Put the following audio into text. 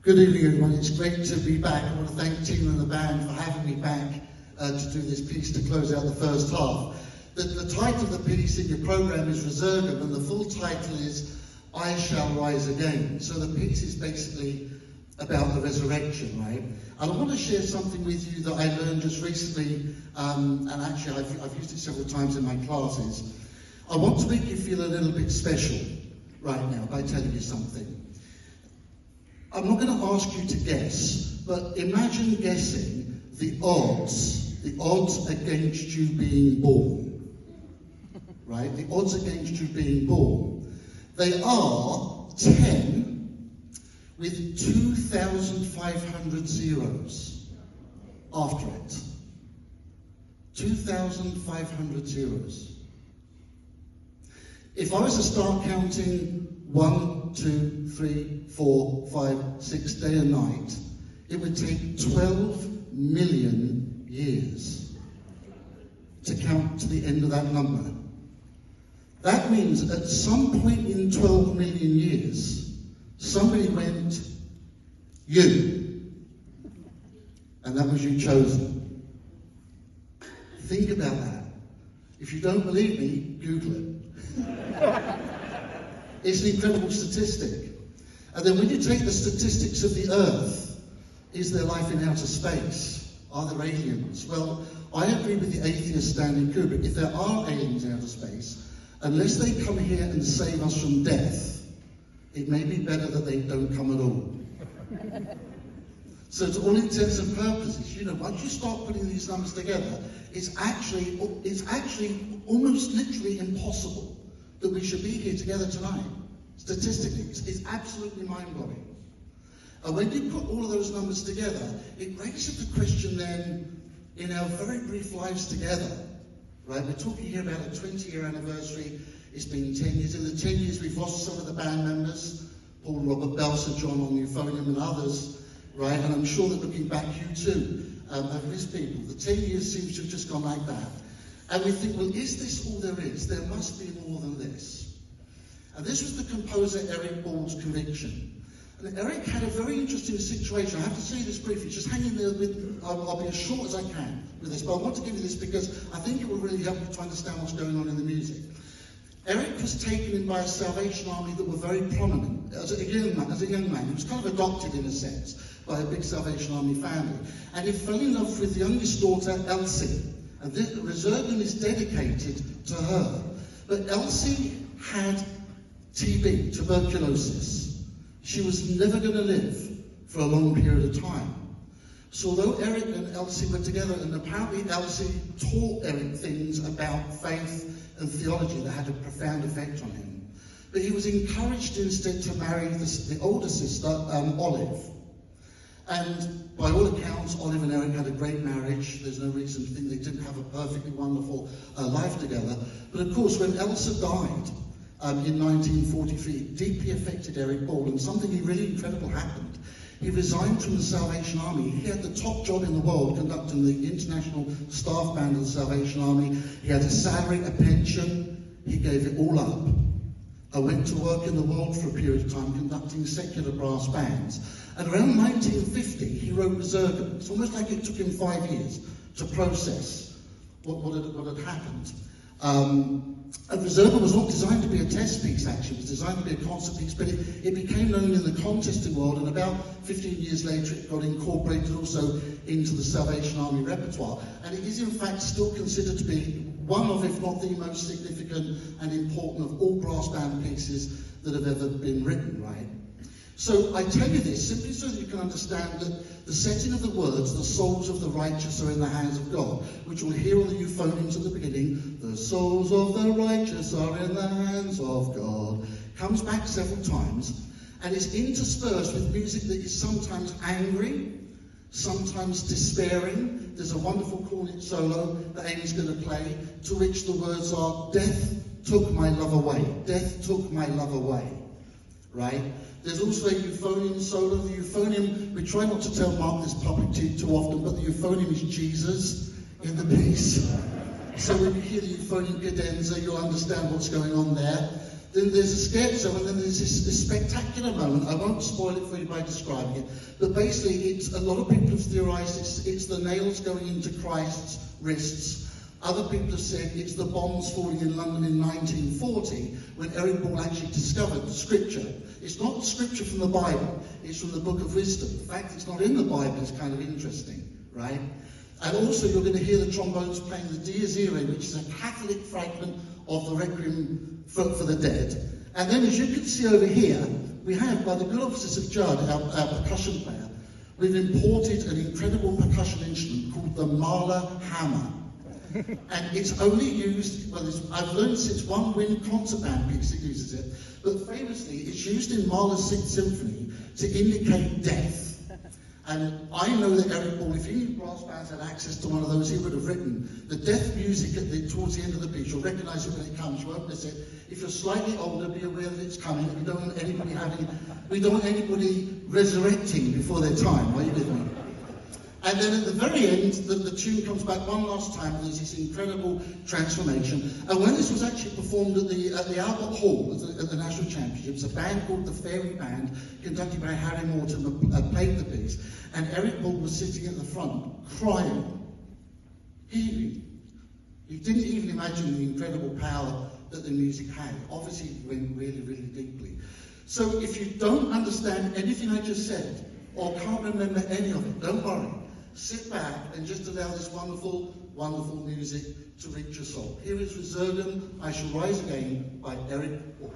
Good evening, everyone. It's great to be back. I want to thank Tina and the band for having me back to do this piece to close out the first half. The title of the piece in your programme is RESURGAM, and the full title is I Shall Rise Again. So the piece is basically about the resurrection, right? And I want to share something with you that I learned just recently, and actually I've used it several times in my classes. I want to make you feel a little bit special right now by telling you something. I'm not going to ask you to guess, but imagine guessing the odds against you being born, right? The odds against you being born. They are 10 with 2,500 zeros after it. 2,500 zeros. If I was to start counting 1, 2, 3, 4, 5, 6 day and night, it would take 12 million years to count to the end of that number. That means at some point in 12 million years, somebody went, you, and that was you chosen. Think about that. If you don't believe me, Google it. It's an incredible statistic. And then when you take the statistics of the Earth, is there life in outer space? Are there aliens? Well, I agree with the atheist Stanley Kubrick. If there are aliens in outer space, unless they come here and save us from death, it may be better that they don't come at all. So to all intents and purposes, you know, once you start putting these numbers together, it's actually almost literally impossible that we should be here together tonight. Statistically, it's absolutely mind-blowing. And when you put all of those numbers together, it raises the question then, in our very brief lives together, right? We're talking here about a 20-year anniversary. It's been 10 years. In the 10 years, we've lost some of the band members, Paul and Robert Belser, John on euphonium and others, right? And I'm sure that looking back, you too have missed people. The 10 years seems to have just gone like that. And we think, well, is this all there is? There must be more than this. And this was the composer Eric Ball's conviction. And Eric had a very interesting situation. I have to say this briefly, just hang in there with, I'll be as short as I can with this, but I want to give you this because I think it will really help you to understand what's going on in the music. Eric was taken in by a Salvation Army that were very prominent. As a young man, he was kind of adopted in a sense by a big Salvation Army family. And he fell in love with the youngest daughter, Elsie. And this RESURGAM is dedicated to her. But Elsie had TB, tuberculosis. She was never going to live for a long period of time. So although Eric and Elsie were together, and apparently Elsie taught Eric things about faith and theology that had a profound effect on him, but he was encouraged instead to marry the older sister, Olive. And by all accounts, Olive and Eric had a great marriage. There's no reason to think they didn't have a perfectly wonderful life together. But of course, when Elsa died in 1943, it deeply affected Eric Ball, and something really incredible happened. He resigned from the Salvation Army. He had the top job in the world, conducting the international staff band of the Salvation Army. He had a salary, a pension. He gave it all up. I went to work in the world for a period of time, conducting secular brass bands. And around 1950, he wrote RESURGAM. It's almost like it took him 5 years to process what had happened. And RESURGAM was not designed to be a test piece, actually. It was designed to be a concert piece, but it became known in the contesting world, and about 15 years later, it got incorporated also into the Salvation Army repertoire. And it is, in fact, still considered to be one of, if not the most significant and important of all brass band pieces that have ever been written, right? So I tell you this simply so that you can understand that the setting of the words, the souls of the righteous are in the hands of God, which we'll hear on the euphoniums at the beginning, the souls of the righteous are in the hands of God, comes back several times, and is interspersed with music that is sometimes angry, sometimes despairing. There's a wonderful cornet solo that Amy's going to play, to which the words are, death took my love away, death took my love away, right? There's also a euphonium solo. The euphonium, we try not to tell Mark this publicly too often, but the euphonium is Jesus in the piece. So when you hear the euphonium cadenza, you'll understand what's going on there. Then there's a scherzo, and then there's this spectacular moment. I won't spoil it for you by describing it, but basically, it's a lot of people have theorized it's the nails going into Christ's wrists. Other people have said it's the bombs falling in London in 1940 when Eric Ball actually discovered Scripture. It's not Scripture from the Bible, it's from the Book of Wisdom. The fact it's not in the Bible is kind of interesting, right? And also you're going to hear the trombones playing the Dies Irae, which is a Catholic fragment of the Requiem for the Dead. And then as you can see over here, we have, by the good offices of Judd, our percussion player, we've imported an incredible percussion instrument called the Mahler hammer. And it's only used, well, I've learned since one wind concert band piece that uses it, but famously it's used in Mahler's Sixth Symphony to indicate death. And I know that Eric Ball, if any brass bands had access to one of those, he would have written the death music towards the end of the piece. You'll recognise it when it comes, you won't miss it. If you're slightly older, be aware that it's coming. We don't want anybody resurrecting before their time. Are you with me? And then at the very end, the tune comes back one last time, and there's this incredible transformation. And when this was actually performed at the Albert Hall at the National Championships, a band called the Fairy Band, conducted by Harry Morton, played the piece, and Eric Ball was sitting at the front, crying, heaving. He didn't even imagine the incredible power that the music had. Obviously, it went really, really deeply. So if you don't understand anything I just said, or can't remember any of it, don't worry. Sit back and just allow this wonderful, wonderful music to reach your soul. Here is Resurgam, I Shall Rise Again by Eric Ball.